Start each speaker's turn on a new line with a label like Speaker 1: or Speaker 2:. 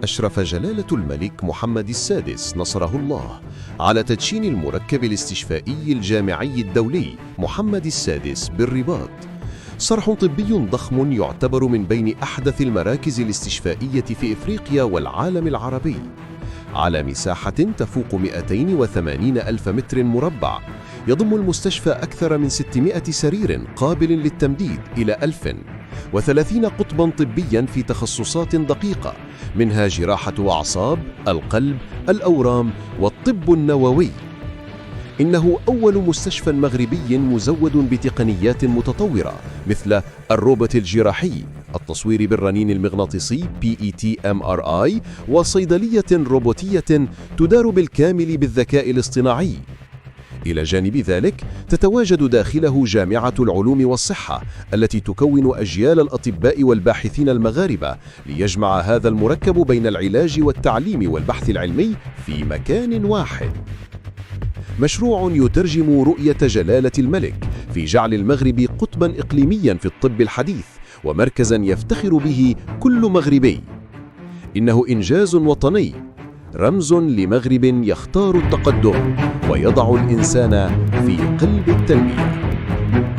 Speaker 1: أشرف جلالة الملك محمد السادس نصره الله على تدشين المركب الاستشفائي الجامعي الدولي محمد السادس بالرباط، صرح طبي ضخم يعتبر من بين أحدث المراكز الاستشفائية في إفريقيا والعالم العربي، على مساحة تفوق 280 ألف متر مربع. يضم المستشفى أكثر من 600 سرير قابل للتمديد إلى 1030 قطباً طبياً في تخصصات دقيقة، منها جراحة أعصاب، القلب، الأورام والطب النووي. إنه أول مستشفى مغربي مزود بتقنيات متطورة مثل الروبوت الجراحي، التصوير بالرنين المغناطيسي PET MRI، وصيدلية روبوتية تدار بالكامل بالذكاء الاصطناعي. إلى جانب ذلك تتواجد داخله جامعة العلوم والصحة التي تكون أجيال الأطباء والباحثين المغاربة، ليجمع هذا المركب بين العلاج والتعليم والبحث العلمي في مكان واحد. مشروع يترجم رؤية جلالة الملك في جعل المغرب قطباً إقليمياً في الطب الحديث ومركزاً يفتخر به كل مغربي. إنه إنجاز وطني، رمز لمغرب يختار التقدم ويضع الإنسان في قلب التنمية.